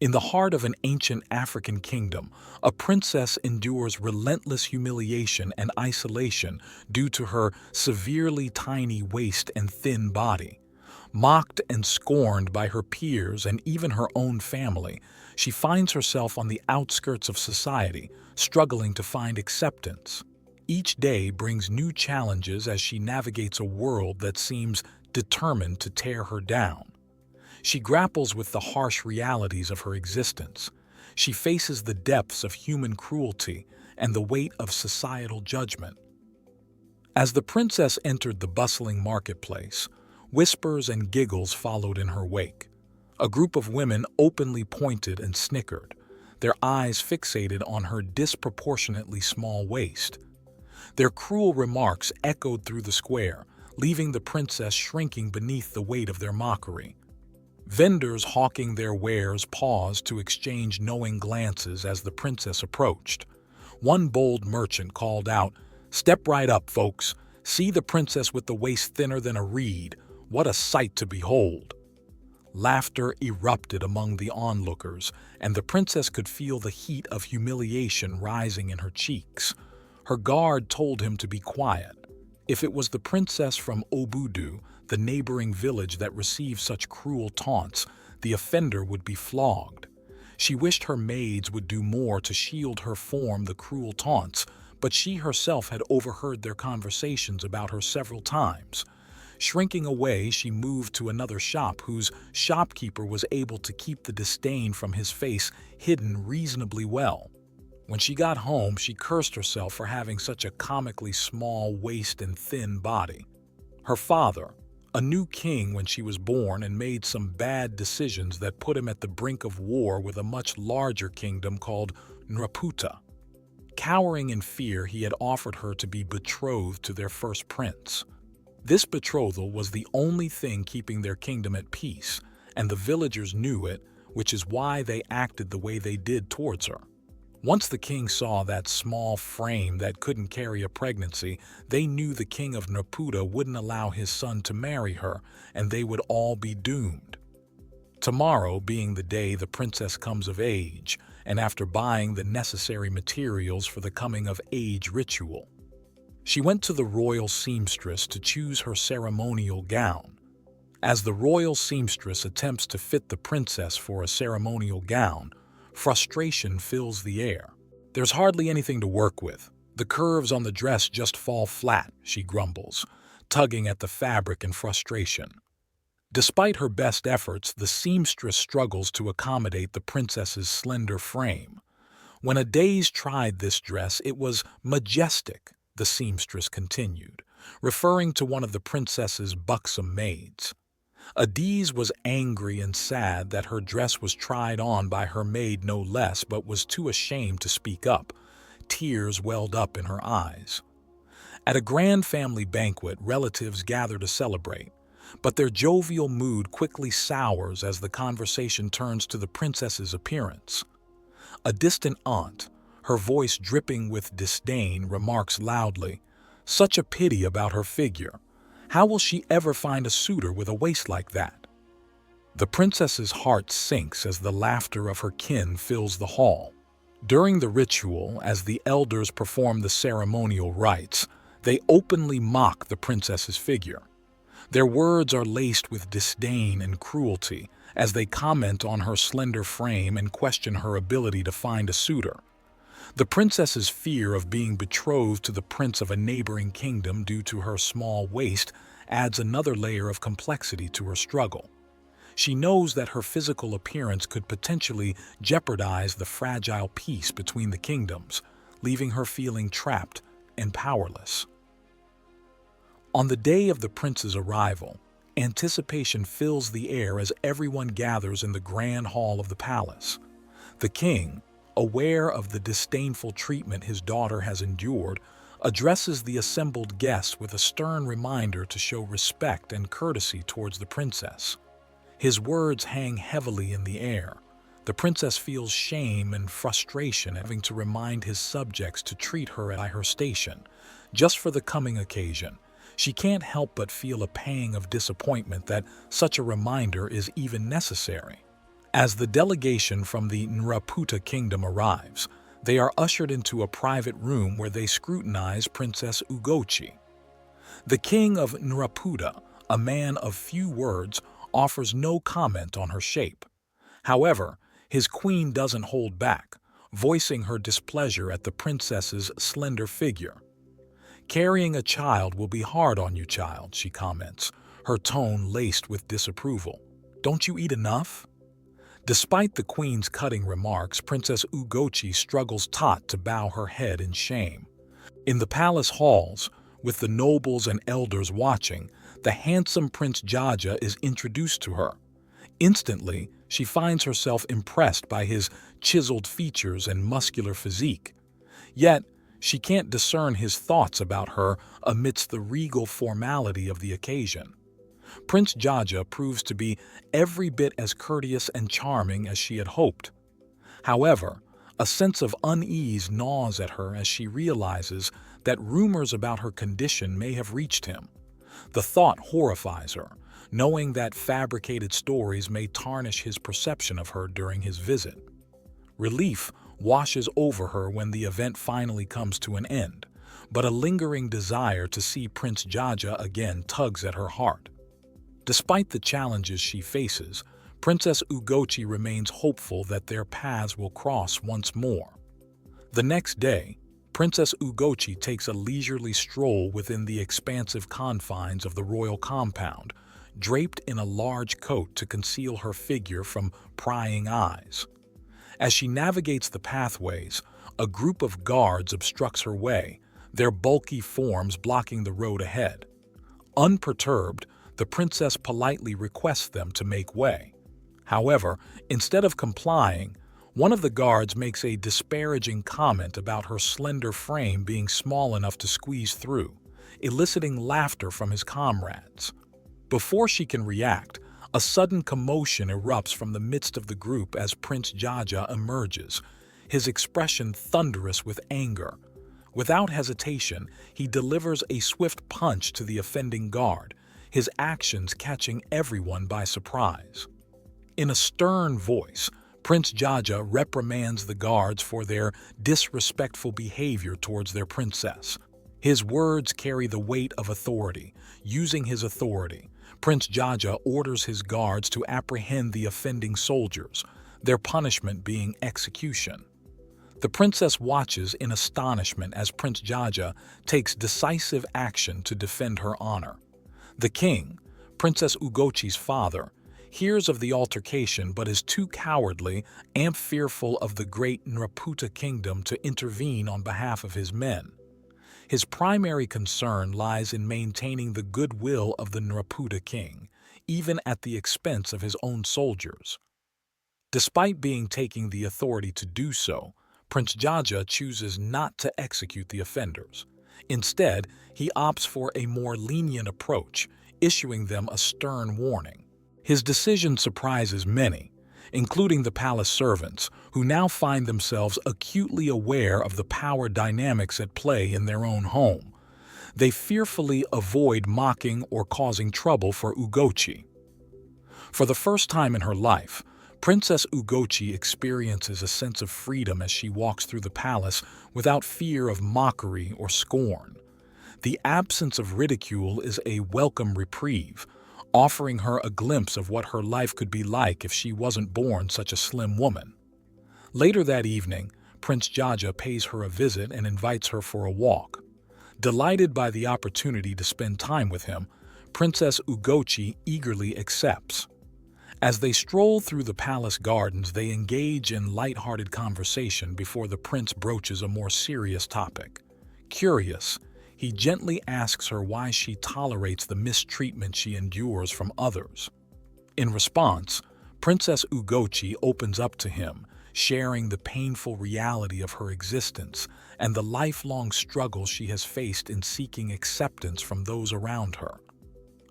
In the heart of an ancient African kingdom, a princess endures relentless humiliation and isolation due to her severely tiny waist and thin body. Mocked and scorned by her peers and even her own family, she finds herself on the outskirts of society, struggling to find acceptance. Each day brings new challenges as she navigates a world that seems determined to tear her down. She grapples with the harsh realities of her existence. She faces the depths of human cruelty and the weight of societal judgment. As the princess entered the bustling marketplace, whispers and giggles followed in her wake. A group of women openly pointed and snickered, their eyes fixated on her disproportionately small waist. Their cruel remarks echoed through the square, leaving the princess shrinking beneath the weight of their mockery. Vendors hawking their wares paused to exchange knowing glances as the princess approached. One bold merchant called out, "Step right up, folks. See the princess with the waist thinner than a reed. What a sight to behold." Laughter erupted among the onlookers, and the princess could feel the heat of humiliation rising in her cheeks. Her guard told him to be quiet. If it was the princess from Obudu, the neighboring village that received such cruel taunts, the offender would be flogged. She wished her maids would do more to shield her from the cruel taunts, but she herself had overheard their conversations about her several times. Shrinking away, she moved to another shop whose shopkeeper was able to keep the disdain from his face hidden reasonably well. When she got home, she cursed herself for having such a comically small waist and thin body. Her father, a new king when she was born, and made some bad decisions that put him at the brink of war with a much larger kingdom called Nraputa. Cowering in fear, he had offered her to be betrothed to their first prince. This betrothal was the only thing keeping their kingdom at peace, and the villagers knew it, which is why they acted the way they did towards her. Once the king saw that small frame that couldn't carry a pregnancy, they knew the king of Nraputa wouldn't allow his son to marry her, and they would all be doomed. Tomorrow being the day the princess comes of age, and after buying the necessary materials for the coming-of-age ritual, she went to the royal seamstress to choose her ceremonial gown. As the royal seamstress attempts to fit the princess for a ceremonial gown, frustration fills the air. "There's hardly anything to work with. The curves on the dress just fall flat," she grumbles, tugging at the fabric in frustration. Despite her best efforts, the seamstress struggles to accommodate the princess's slender frame. When Adaze tried this dress, it was majestic, the seamstress continued, referring to one of the princess's buxom maids. Adaze was angry and sad that her dress was tried on by her maid no less, but was too ashamed to speak up. Tears welled up in her eyes. At a grand family banquet, relatives gather to celebrate, but their jovial mood quickly sours as the conversation turns to the princess's appearance. A distant aunt, her voice dripping with disdain, remarks loudly, "Such a pity about her figure. How will she ever find a suitor with a waist like that?" The princess's heart sinks as the laughter of her kin fills the hall. During the ritual, as the elders perform the ceremonial rites, they openly mock the princess's figure. Their words are laced with disdain and cruelty as they comment on her slender frame and question her ability to find a suitor. The princess's fear of being betrothed to the prince of a neighboring kingdom due to her small waist adds another layer of complexity to her struggle. She knows that her physical appearance could potentially jeopardize the fragile peace between the kingdoms, leaving her feeling trapped and powerless. On the day of the prince's arrival, anticipation fills the air as everyone gathers in the grand hall of the palace. The king, aware of the disdainful treatment his daughter has endured, addresses the assembled guests with a stern reminder to show respect and courtesy towards the princess. His words hang heavily in the air. The princess feels shame and frustration having to remind his subjects to treat her at her station, just for the coming occasion. She can't help but feel a pang of disappointment that such a reminder is even necessary. As the delegation from the Nraputa kingdom arrives, they are ushered into a private room where they scrutinize Princess Ugochi. The king of Nraputa, a man of few words, offers no comment on her shape. However, his queen doesn't hold back, voicing her displeasure at the princess's slender figure. "Carrying a child will be hard on you, child," she comments, her tone laced with disapproval. "Don't you eat enough?" Despite the queen's cutting remarks, Princess Ugochi struggles taut to bow her head in shame. In the palace halls, with the nobles and elders watching, the handsome Prince Jaja is introduced to her. Instantly, she finds herself impressed by his chiseled features and muscular physique. Yet, she can't discern his thoughts about her amidst the regal formality of the occasion. Prince Jaja proves to be every bit as courteous and charming as she had hoped. However, a sense of unease gnaws at her as she realizes that rumors about her condition may have reached him. The thought horrifies her, knowing that fabricated stories may tarnish his perception of her during his visit. Relief washes over her when the event finally comes to an end, but a lingering desire to see Prince Jaja again tugs at her heart. Despite the challenges she faces, Princess Ugochi remains hopeful that their paths will cross once more. The next day, Princess Ugochi takes a leisurely stroll within the expansive confines of the royal compound, draped in a large coat to conceal her figure from prying eyes. As she navigates the pathways, a group of guards obstructs her way, their bulky forms blocking the road ahead. Unperturbed, the princess politely requests them to make way. However, instead of complying, one of the guards makes a disparaging comment about her slender frame being small enough to squeeze through, eliciting laughter from his comrades. Before she can react, a sudden commotion erupts from the midst of the group as Prince Jaja emerges, his expression thunderous with anger. Without hesitation, he delivers a swift punch to the offending guard, his actions catching everyone by surprise. In a stern voice, Prince Jaja reprimands the guards for their disrespectful behavior towards their princess. His words carry the weight of authority. Using his authority, Prince Jaja orders his guards to apprehend the offending soldiers, their punishment being execution. The princess watches in astonishment as Prince Jaja takes decisive action to defend her honor. The king, Princess Ugochi's father, hears of the altercation but is too cowardly and fearful of the great Nraputa kingdom to intervene on behalf of his men. His primary concern lies in maintaining the goodwill of the Nraputa king, even at the expense of his own soldiers. Despite taking the authority to do so, Prince Jaja chooses not to execute the offenders. Instead, he opts for a more lenient approach, issuing them a stern warning. His decision surprises many, including the palace servants, who now find themselves acutely aware of the power dynamics at play in their own home. They fearfully avoid mocking or causing trouble for Ugochi. For the first time in her life, Princess Ugochi experiences a sense of freedom as she walks through the palace without fear of mockery or scorn. The absence of ridicule is a welcome reprieve, offering her a glimpse of what her life could be like if she wasn't born such a slim woman. Later that evening, Prince Jaja pays her a visit and invites her for a walk. Delighted by the opportunity to spend time with him, Princess Ugochi eagerly accepts. As they stroll through the palace gardens, they engage in light-hearted conversation before the prince broaches a more serious topic. Curious, he gently asks her why she tolerates the mistreatment she endures from others. In response, Princess Ugochi opens up to him, sharing the painful reality of her existence and the lifelong struggle she has faced in seeking acceptance from those around her.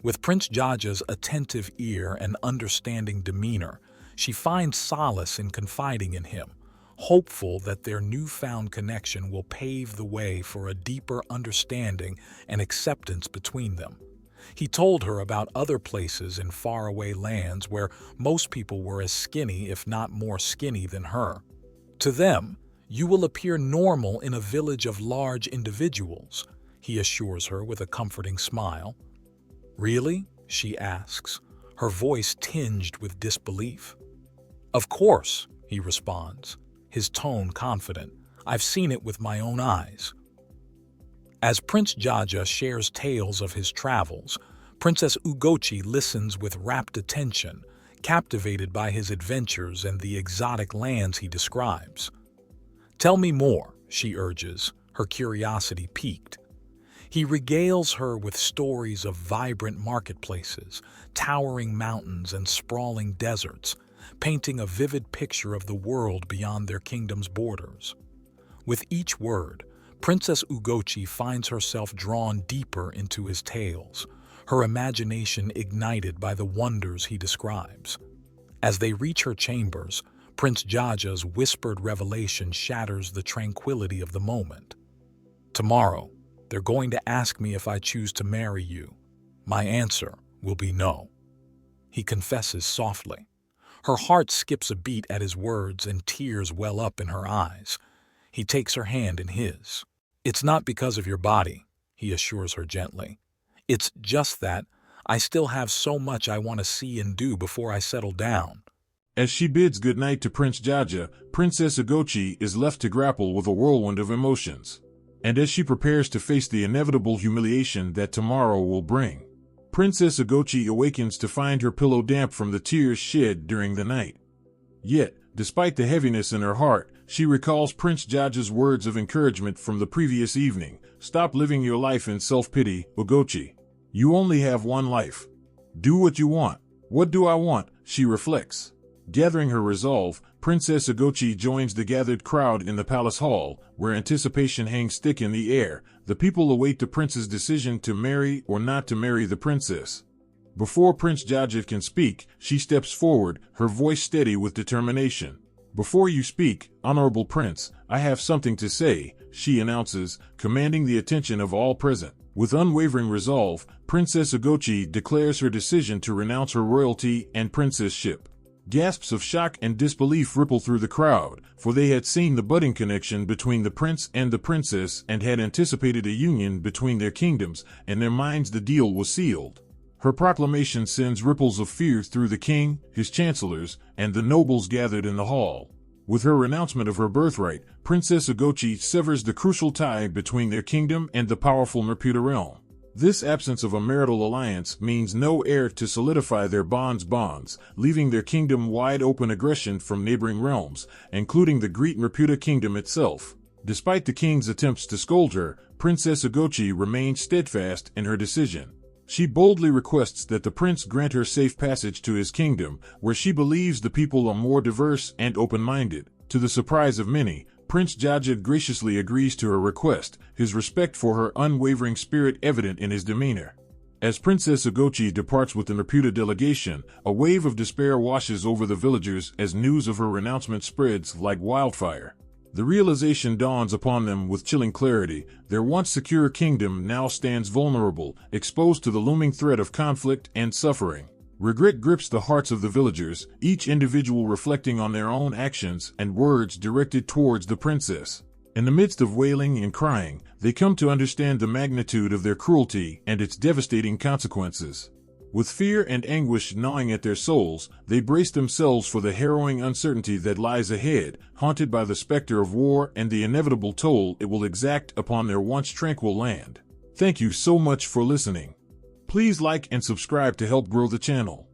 With Prince Jaja's attentive ear and understanding demeanor, she finds solace in confiding in him, hopeful that their newfound connection will pave the way for a deeper understanding and acceptance between them. He told her about other places in faraway lands where most people were as skinny, if not more skinny, than her. To them, you will appear normal in a village of large individuals, he assures her with a comforting smile. Really? She asks, her voice tinged with disbelief. Of course, he responds, his tone confident. I've seen it with my own eyes. As Prince Jaja shares tales of his travels, Princess Ugochi listens with rapt attention, captivated by his adventures and the exotic lands he describes. Tell me more, she urges, her curiosity piqued. He regales her with stories of vibrant marketplaces, towering mountains, and sprawling deserts, painting a vivid picture of the world beyond their kingdom's borders. With each word, Princess Ugochi finds herself drawn deeper into his tales, her imagination ignited by the wonders he describes. As they reach her chambers, Prince Jaja's whispered revelation shatters the tranquility of the moment. Tomorrow, they're going to ask me if I choose to marry you. My answer will be no. He confesses softly. Her heart skips a beat at his words and tears well up in her eyes. He takes her hand in his. It's not because of your body, he assures her gently. It's just that I still have so much I want to see and do before I settle down. As she bids goodnight to Prince Jaja, Princess Ugochi is left to grapple with a whirlwind of emotions. And as she prepares to face the inevitable humiliation that tomorrow will bring, Princess Ugochi awakens to find her pillow damp from the tears shed during the night. Yet, despite the heaviness in her heart, she recalls Prince Jaja's words of encouragement from the previous evening. Stop living your life in self-pity, Ugochi. You only have one life. Do what you want. What do I want? She reflects. Gathering her resolve, Princess Ugochi joins the gathered crowd in the palace hall, where anticipation hangs thick in the air. The people await the prince's decision to marry or not to marry the princess. Before Prince Jaja can speak, she steps forward, her voice steady with determination. Before you speak, honorable prince, I have something to say, she announces, commanding the attention of all present. With unwavering resolve, Princess Ugochi declares her decision to renounce her royalty and princessship. Gasps of shock and disbelief ripple through the crowd, for they had seen the budding connection between the prince and the princess and had anticipated a union between their kingdoms. In their minds the deal was sealed. Her proclamation sends ripples of fear through the king, his chancellors, and the nobles gathered in the hall. With her renouncement of her birthright, Princess Ugochi severs the crucial tie between their kingdom and the powerful Merputa realm. This absence of a marital alliance means no heir to solidify their bonds, leaving their kingdom wide open aggression from neighboring realms, including the Great Merputa kingdom itself. Despite the king's attempts to scold her, Princess Ugochi remains steadfast in her decision. She boldly requests that the prince grant her safe passage to his kingdom, where she believes the people are more diverse and open-minded. To the surprise of many, Prince Jaja graciously agrees to her request, his respect for her unwavering spirit evident in his demeanor. As Princess Ugochi departs with the Merputa delegation, a wave of despair washes over the villagers as news of her renouncement spreads like wildfire. The realization dawns upon them with chilling clarity: their once secure kingdom now stands vulnerable, exposed to the looming threat of conflict and suffering. Regret grips the hearts of the villagers, each individual reflecting on their own actions and words directed towards the princess. In the midst of wailing and crying, they come to understand the magnitude of their cruelty and its devastating consequences. With fear and anguish gnawing at their souls, they brace themselves for the harrowing uncertainty that lies ahead, haunted by the specter of war and the inevitable toll it will exact upon their once tranquil land. Thank you so much for listening. Please like and subscribe to help grow the channel.